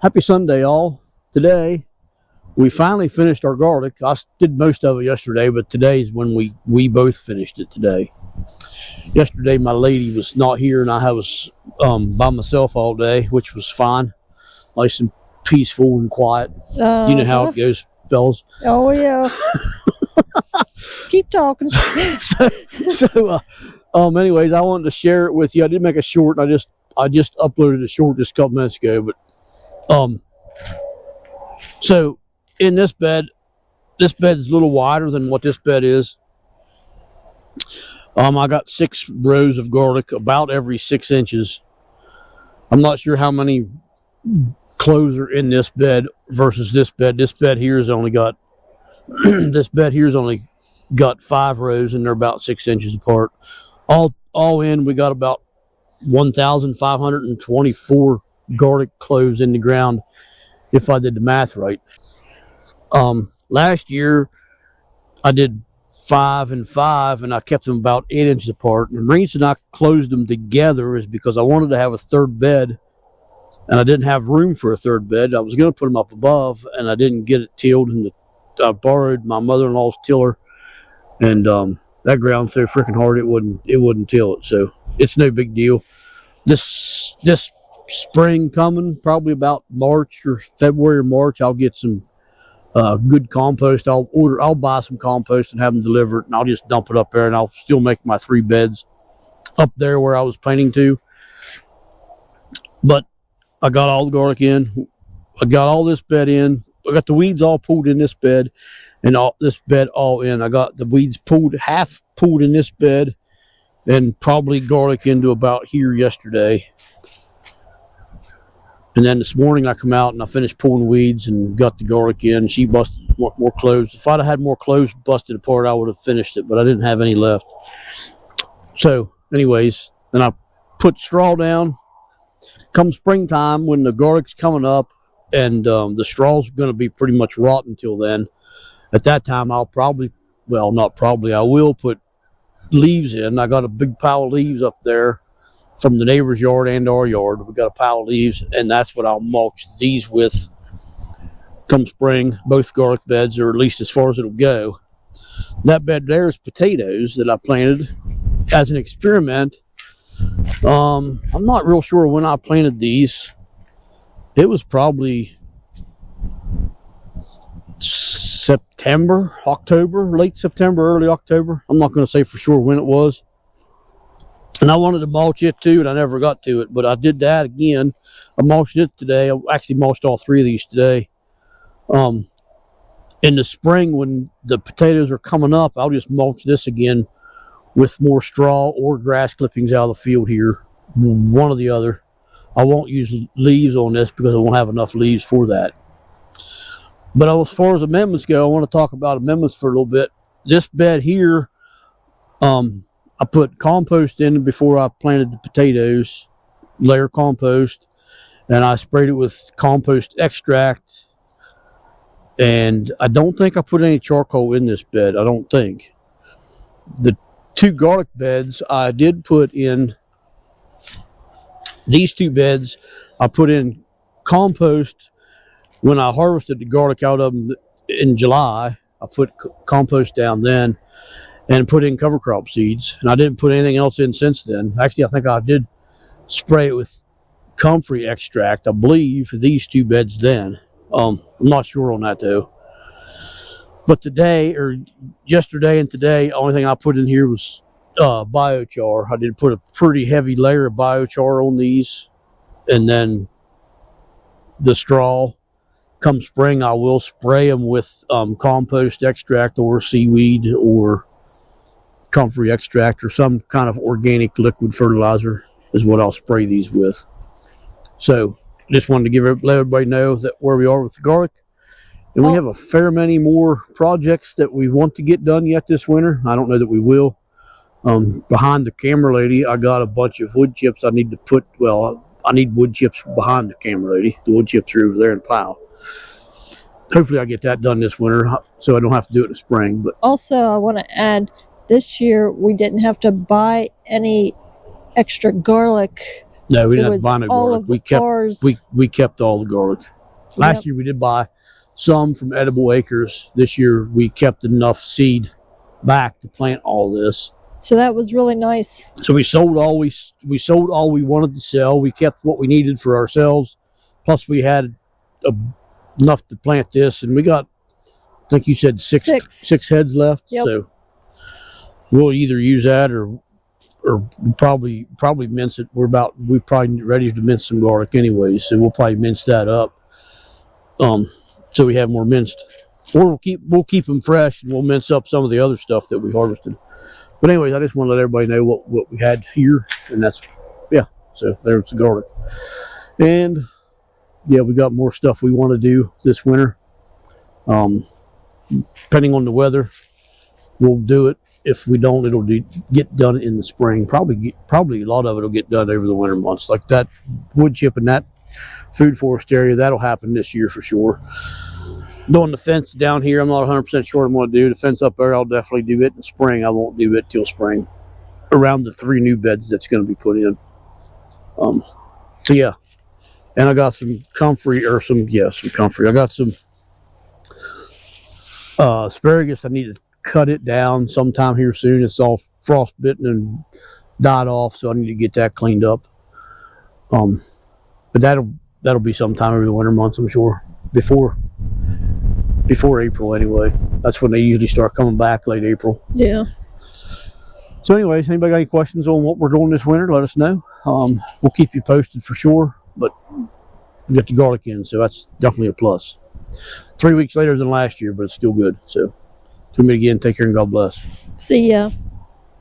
Happy Sunday, all. Today, we finally finished our garlic. I did most of it yesterday, but today is when we both finished it today. Yesterday, my lady was not here, and I was by myself all day, which was fine. Nice and peaceful and quiet. You know how it goes, fellas. Oh, yeah. Keep talking. Anyways, I wanted to share it with you. I did make a short. I just uploaded a short just a couple minutes ago, but so in this bed is a little wider than what this bed is. I got 6 rows of garlic about every 6 inches. I'm not sure how many cloves are in this bed versus this bed. This bed here has only got 5 rows, and they're about 6 inches apart. All in, we got about 1,524 garlic cloves in the ground, if I did the math right. Last year I did 5 and 5, and I kept them about 8 inches apart. And the reason I closed them together is because I wanted to have a third bed, and I didn't have room for a third bed. I was going to put them up above, and I didn't get it tilled, and I borrowed my mother-in-law's tiller, and that ground's so freaking hard it wouldn't till it. So it's no big deal. This spring coming, probably about March or February or March, I'll get some good compost. I'll buy some compost and have them deliver it, and I'll just dump it up there, and I'll still make my 3 beds up there where I was planning to. But I got all the garlic in. I got all this bed in. I got the weeds all pulled in this bed, and all this bed all in. I got the weeds half pulled in this bed, and probably garlic into about here yesterday. And then this morning I come out and I finished pulling weeds and got the garlic in. She busted more cloves. If I'd have had more cloves busted apart, I would have finished it, but I didn't have any left. So anyways, then I put straw down. Come springtime, when the garlic's coming up and the straw's going to be pretty much rotten until then, at that time I will put leaves in. I got a big pile of leaves up there from the neighbor's yard and our yard. We got a pile of leaves, and that's what I'll mulch these with come spring, both garlic beds, or at least as far as it'll go. That bed there is potatoes that I planted as an experiment. I'm not real sure when I planted these. It was probably September, October, late September, early October. I'm not going to say for sure when it was. And I wanted to mulch it too, and I never got to it, but I did that again. I mulched it today. I actually mulched all 3 of these today. In the spring, when the potatoes are coming up, I'll just mulch this again with more straw or grass clippings out of the field here, one or the other. I won't use leaves on this because I won't have enough leaves for that. But as far as amendments go, I want to talk about amendments for a little bit. This bed here, I put compost in before I planted the potatoes, layer compost, and I sprayed it with compost extract. And I don't think I put any charcoal in this bed. I don't think. The 2 garlic beds, I did put in, these 2 beds, I put in compost when I harvested the garlic out of them in July. I put compost down then and put in cover crop seeds, and I didn't put anything else in since then. Actually, I think I did spray it with comfrey extract, I believe, for these 2 beds then. I'm not sure on that though. But yesterday and today, the only thing I put in here was biochar. I did put a pretty heavy layer of biochar on these, and then the straw. Come spring, I will spray them with compost extract or seaweed or comfrey extract or some kind of organic liquid fertilizer is what I'll spray these with. So just wanted to let everybody know that where we are with the garlic. And we have a fair many more projects that we want to get done yet this winter. I don't know that we will. Behind the camera lady, I got a bunch of wood chips I need to put. Well, I need wood chips behind the camera lady. The wood chips are over there in the pile. Hopefully I get that done this winter so I don't have to do it in the spring. But also, I want to add, this year we didn't have to buy any extra garlic No, we It didn't have was to buy no all garlic. of We kept all the garlic. Last year we did buy some from Edible Acres. This year we kept enough seed back to plant all this. So that was really nice. So we sold all we wanted to sell. We kept what we needed for ourselves. Plus we had enough to plant this, and we got, I think you said six heads left. Yep. So we'll either use that or probably mince it. We're probably ready to mince some garlic anyway, so we'll probably mince that up. So we have more minced, or we'll keep them fresh, and we'll mince up some of the other stuff that we harvested. But anyways, I just want to let everybody know what we had here, and that's, yeah. So there's the garlic, and yeah, we got more stuff we want to do this winter. Depending on the weather, we'll do it. If we don't, it'll get done in the spring. Probably a lot of it will get done over the winter months, like that wood chip in that food forest area. That'll happen this year for sure. Doing the fence down here, I'm not 100% sure what I'm going to do. The fence up there, I'll definitely do it in spring. I won't do it till spring, around the 3 new beds that's going to be put in. So yeah, and I got some comfrey. I got some asparagus. I need to cut it down sometime here soon. It's all frostbitten and died off, so I need to get that cleaned up. But that'll be sometime over the winter months, I'm sure, before April anyway. That's when they usually start coming back, late April. Yeah. So anyways, anybody got any questions on what we're doing this winter, let us know. We'll keep you posted for sure, but we got the garlic in, so that's definitely a plus. 3 weeks later than last year, but it's still good. So till we meet again, take care and God bless. See ya.